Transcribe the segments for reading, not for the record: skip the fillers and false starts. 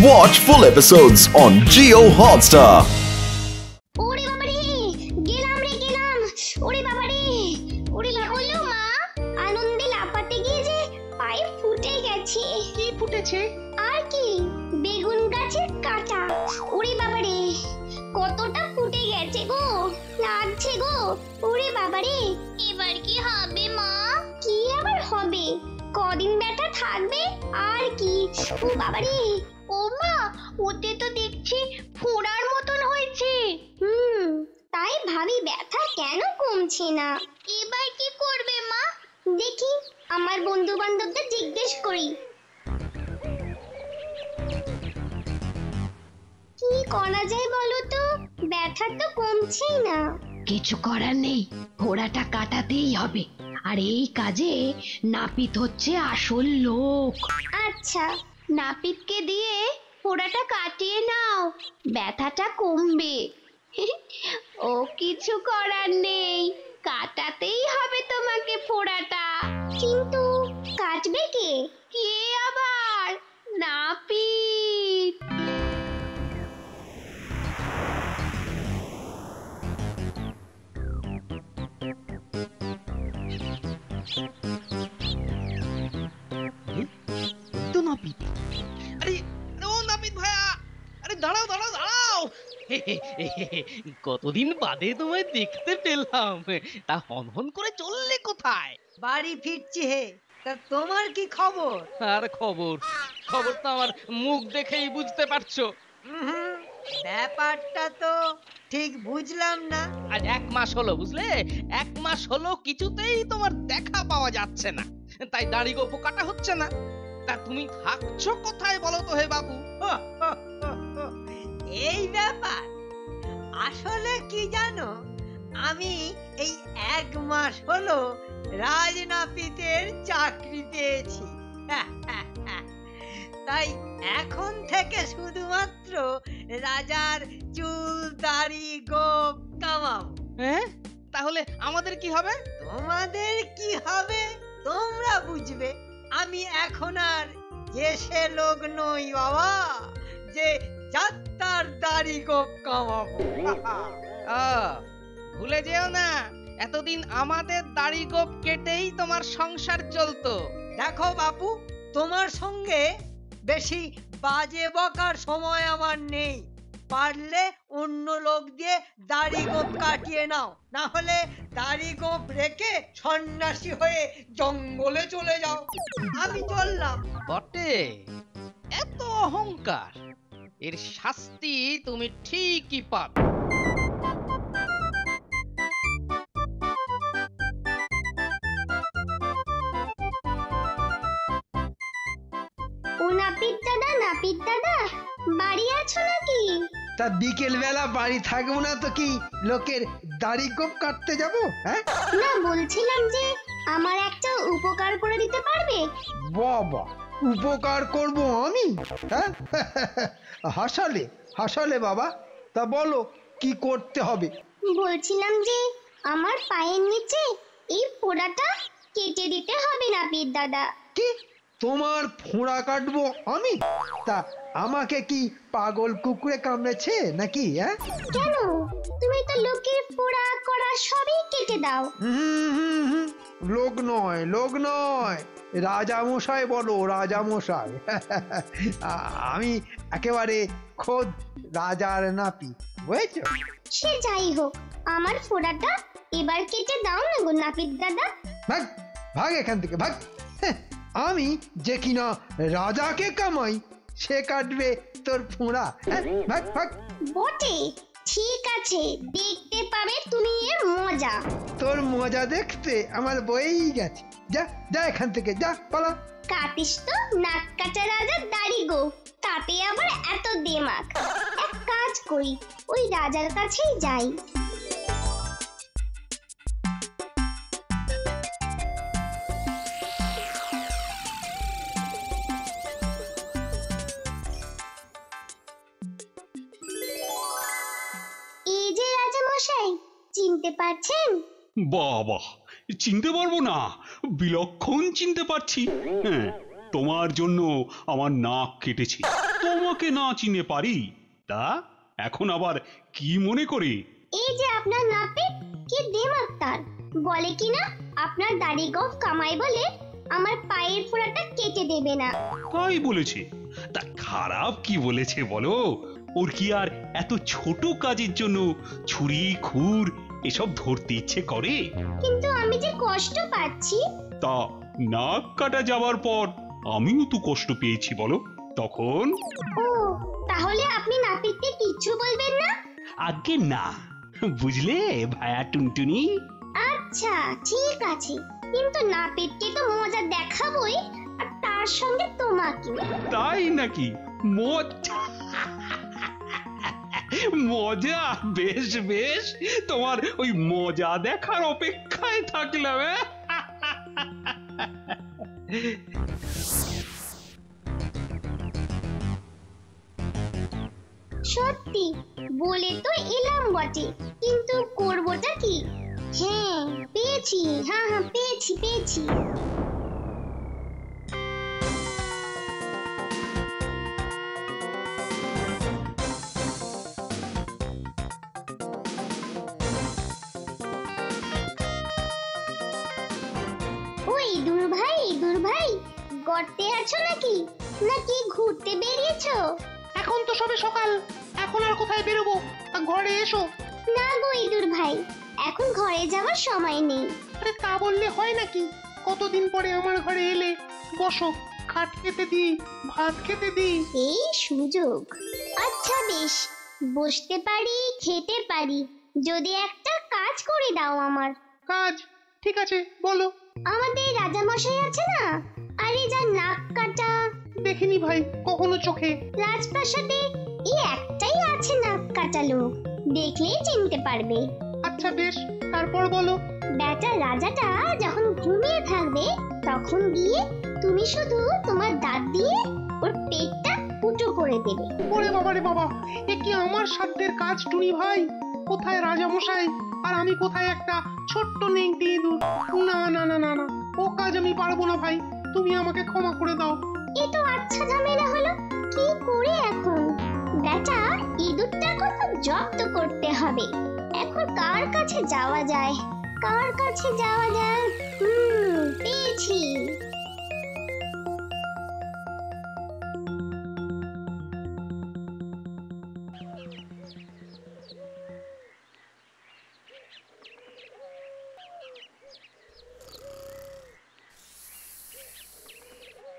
Watch full episodes on Jio Hotstar. ওরে বাবারে গেলাম ওরে বাবারে ওরে হলো মা আনন্দে লাফাতে গিয়ে যে পায়ে ফুটে গেছে। কি ফুটেছে? আর কি বেগুন গাছের কাঁটা। ওরে বাবারে কতটা ফুটে গেছে গো, লাগছে গো। ওরে বাবারে এবার কি হবে মা? কি আবার হবে, কদিন ব্যথা থাকবে আর কি। ও বাবারে ও মা ওতে তো দেখছি ফোড়ার মতন হয়েছে। তাই ভাবি ব্যথা কেন কমছে না। এবার কি করবে মা? দেখি আমার বন্ধু বান্ধবদের জিজ্ঞেস করি। কি করা যায় বলো তো, ব্যথা তো কমছেই না। কিছু করার নেই, ফোড়াটা কাটাতেই হবে। আর এই কাজে নাপিত হচ্ছে আসল লোক। আচ্ছা নাপিতকে দিয়ে ফোড়াটা কাটিয়ে নাও, ব্যথাটা কমবে। ও কিছু করার নেই, কাটাতেই হবে তোমাকে ফোড়াটা। কিন্তু কাটবে কে? কে আবার? নাপিত। তো নাপিত। আরে ও নাপিত ভাইয়া, আরে দাঁড়াও দাঁড়াও দাঁড়াও। কতদিন বাদে তোমায় দেখতে পেলাম, তা হনহন করে চললে কোথায়? বাড়ি ফিরছি হে। তা তোমার কি খবর? আর খবর তো আমার মুখ দেখেই বুঝতে পারছো। ব্যাপারটা তো ঠিক বুঝলাম না। আজ 1 মাস হলো, বুঝলে? 1 মাস হলো কিছুতেই তোমার দেখা পাওয়া যাচ্ছে না, তাই দাড়ি গোপো কাটা হচ্ছে না। তা তুমি থাকছো কোথায় বলো তো হে বাবু? এই ব্যাপার। আসলে কি জানো, আমি এই 1 মাস হলো রাজনাপিতের চাকরি পেয়েছি। তাই এখন থেকে শুধুমাত্র রাজার চুল দাড়ি গোপ কামাবো। হ্যাঁ, তাহলে আমাদের কি হবে? তোমাদের কি হবে তোমরা বুঝবে। আমি এখন আর দেশে লোক নই বাবা, যে যাত্রার দাড়ি গোপ কামাবো। ভুলে যেও না, এতদিন আমাদের দাড়ি গোপ কেটেই তোমার সংসার চলতো। দেখো বাপু, তোমার সঙ্গে বেশি বাজে বকার সময় আমার নেই। পারলে অন্য লোক দিয়ে দাড়ি গোপ কাটিয়ে নাও, না হলে দাড়ি গোপ রেখে সন্ন্যাসী হয়ে জঙ্গলে চলে যাও। আমি চললাম। বটে, এত অহংকার, এর শাস্তি তুমি ঠিকই পাবে। ও নাপিত দাদা বাড়ি আছো নাকি? তা বিকেল বেলা বাড়ি থাকবো না তো কি লোকের দাড়ি গোপ কাটতে যাবো? হ্যাঁ না, বলছিলাম যে আমার একটা উপকার করে দিতে পারবে? বাবা, উপকার করব আমি? হ্যাঁ হাসালে বাবা। তা বলো কি করতে হবে? বলছিলাম যে আমার পায়ের নিচে এই ফোড়াটা কেটে দিতে হবে নাপিত দাদা। কি তোমার ফোঁড়া কাটবো আমি? তা আমাকে কি পাগল কুকুরে কামড়েছে নাকি? হ্যাঁ কেন, তুমি তো লোকের ফোড়া করা সবই কেটে দাও। লোক নয়, রাজা মশাই বলো, রাজা মশাই। আমি একেবারে খোদ রাজার নাপি, বুঝেছো? সে যাই হোক, আমার ফোড়াটা এবার কেটে দাও না গো নাপিত দাদা। ভাগ এখান থেকে ভাগ। আমি যে কিনা রাজাকে কামাই, সে কাটবে তোর ফোঁড়া? ভাগ। বটে, ঠিক আছে, দেখতে পাবে তুমি এর মজা। তোর মজা দেখতে আমার বয়েই গেছে। যা এখান থেকে, যা পালা। কাটিস তো নাক কাটা রাজার দাড়ি গো, তাতে আবার এত দেমাক। এক কাজ করি, ওই রাজার কাছেই যাই। এই যে রাজা মশাই, চিনতে পারছেন? বাবা, চিনতে পারবো না? বিলক্ষণ চিনতে পারছি। হ্যাঁ, তোমার জন্য আমার নাক কেটেছি, তোমাকে না চিনে পারি তা এখন আবার কি মনে করে? এই যে আপনার নাপিত কি দেমাগ তার, বলে কিনা আপনার দাড়ি গোঁফ কামাই বলে আমার পায়ের ফোঁড়াটা কেটে দেবে না। তাই বলেছে? তা খারাপ কি বলেছে বলো? ওর কি আর এত ছোট কাজের জন্য ছুরি খুর এসব ধরতে ইচ্ছে করে? কিন্তু আমি যে কষ্ট পাচ্ছি। তা নাক কাটা যাওয়ার পর আমিও তো কষ্ট পেয়েছি বলো, তখন? ও, তাহলে আপনি নাপিতকে কিচ্ছু বলবেন না? আগে না, বুঝলে ভায়া টুনটুনি? আচ্ছা ঠিক আছে, কিন্তু নাপিতকে তো মজা দেখাবোই, আর তার সঙ্গে তোমাকে। তাই নাকি? মজা মজা, বেশ বেশ, তোমার ওই মজা দেখার অপেক্ষায় থাকলাম। সত্যি বলে তো এলাম বটে, কিন্তু করবোটা কি? হ্যাঁ পেয়েছি, হ্যাঁ পেয়েছি। ওই দূর ভাই, গর্তে আছো নাকি ঘুরতে বেরিয়েছো? এখন তো সবে সকাল, এখন আর কোথায় বেরোবো? ঘরে এসো। না গো ইঁদুর ভাই, এখন ঘরে যাওয়ার সময় নেই। আরে তা বললে হয় নাকি? কতদিন পরে আমার ঘরে এলে, বসো, খাট খেতে দিই, ভাত খেতে দিই। এই সুযোগ। আচ্ছা বেশ, বসতে পারি, খেতে পারি, যদি একটা কাজ করে দাও আমার। কাজ? ঠিক আছে, বলো। আমাদের রাজামশাই আছে না, আরে যা নাক কাটা। দেখিনি ভাই কখনো চোখে। রাজপ্রাসাদে এই একটাই আছে নাক কাটা লোক, দেখলেই চিনতে পারবে। আচ্ছা বেশ, তারপর বলো। বেটা রাজাটা যখন ঘুমিয়ে থাকবে, তখন গিয়ে তুমি শুধু তোমার দাঁত দিয়ে ওর পেটটা ফুটো করে দেবে। ওরে বাবারে বাবা, এ কি আমার সাধ্যের কাজ টুনি ভাই? কোথায় রাজামশাই আর আমি কোথায় একটা ছোট্ট নেংটি ইঁদুর? না না না না না, ও কাজ আমি পারবো না ভাই, তুমি আমাকে ক্ষমা করে দাও। এ তো আচ্ছা ঝামেলা হলো, কি করে এখন? বেটা ইঁদুরটাকে তো জব্দ করতে হবে। এখন কার কাছে যাওয়া যায়? পেয়েছি।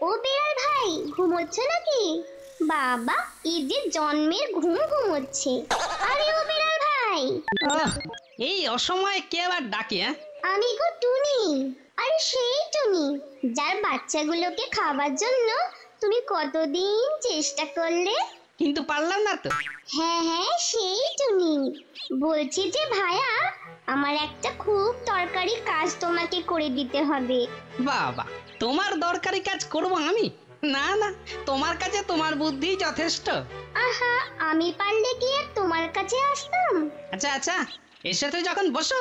ও বিড়াল ভাই, ঘুমোচ্ছ নাকি? বাবা, এই যে জন্মের ঘুম ঘুমোচ্ছে। আরে ও বিড়াল ভাই। এই অসময়ে কে আবার ডাকে? আমি গো টুনি। আরে সেই টুনি, যার বাচ্চাগুলোকে খাবার জন্য তুমি কতদিন চেষ্টা করলে, কিন্তু পারলাম না তো। হ্যাঁ সেই টুনি। বলছি যে ভায়া, আমার একটা খুব দরকারি কাজ তোমাকে করে দিতে হবে। বাবা, তোমার দরকারি কাজ করব আমি? না না, তোমার কাছে তোমার বুদ্ধি যথেষ্ট। আহা, আমি পারলে কি আর তোমার কাছে আসতাম? আচ্ছা, এসে তো যখন বসো,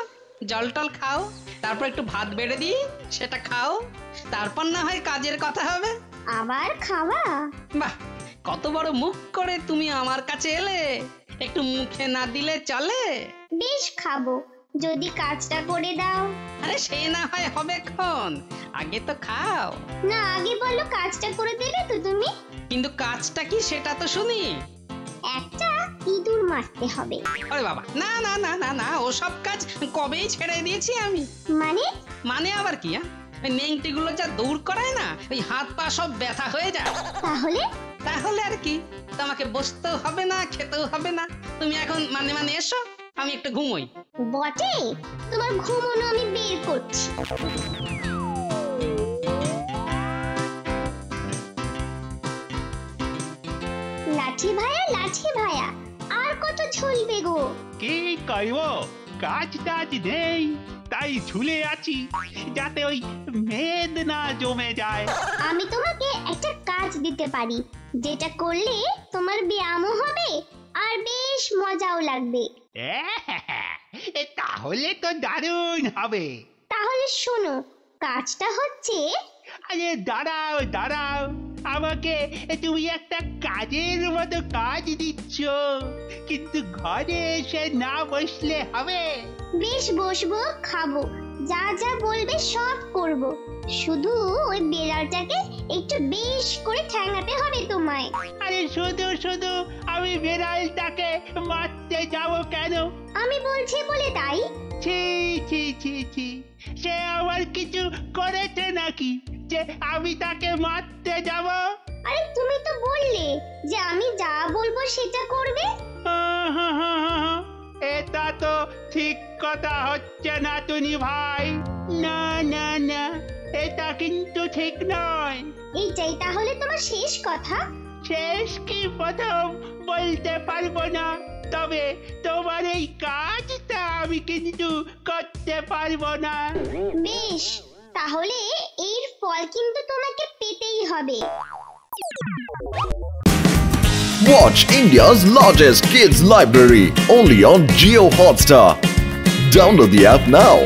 জল টল খাও, তারপর একটু ভাত বেড়ে দিই, সেটা খাও, তারপর না হয় কাজের কথা হবে। আবার খাওয়া? বাহ, কত বড় মুখ করে তুমি আমার কাছে এলে, একটু মুখে না দিলে চলে? বেশ খাবো, যদি কাজটা করে দাও। আরে সে না হয় হবে ক্ষণ, আগে তো খাও না। আগে বলো কাজটা করে দেবে তো তুমি? কিন্তু কাজটা কি সেটা তো শুনি। একটা ইঁদুর মারতে হবে। আরে বাবা, না না না না না, ওসব কাজ কবেই ছেড়ে দিয়েছি আমি। মানে আবার কি? ওই নেংটি গুলো যা দৌড় করায় না, ওই হাত পা সব ব্যথা হয়ে যায়। তাহলে আর কি, তোমাকে বসতেও হবে না, খেতেও হবে না। তুমি এখন মানে এসো, আমি একটু ঘুমোই। বটে, তোমার ঘুমোনো আমি বের করছি। লাঠি ভায়া, আর কত ঝুলবে গো? কি করব, কাজ টাজ নেই, তাই ঝুলে আছি, যাতে ওই মেদ না জমে যায়। আমি তোমাকে একটা কাজ দিতে পারি, যেটা করলে তোমার ব্যায়ামও হবে আর বেশ মজাও লাগবে। তাহলে তো দারুণ হবে। তাহলে শোনো, কাজটা হচ্ছে আরে দাঁড়াও দাঁড়াও, আমাকে তুমি একটা কাজের মতো কাজ দিচ্ছ, কিন্তু ঘরে এসে না বসলে হবে? বেশ বসবো, খাবো, যা যা বলবে সব করব। শুধু ওই বেড়ালটাকে একটু বেশ করে ঠ্যাঙাতে হবে তোমায়। আরে শুধু শুধু আমি বেড়ালটাকে মারতে যাব কেন? আমি বলছি বলে তাই। ছি ছি ছি ছি, সে আমার কিছু করেছে নাকি যে আমি তাকে মারতে যাব? আরে তুমি তো বললে যে আমি যা বলবো সেটা করবে। এটা তো ঠিক কথা হচ্ছে না টুনি ভাই। না না না, এটা কিন্তু ঠিক নয়। এইটাই তাহলে তোমার শেষ কথা? শেষ কি প্রথম বলতে পারবো না, তবে তোমার এই কাজটা আমি কিন্তু করতে পারবো না। বেশ, তাহলে এর ফল কিন্তু তোমাকে পেতেই হবে। Watch India's largest kids library only on Jio Hotstar. Download the app now.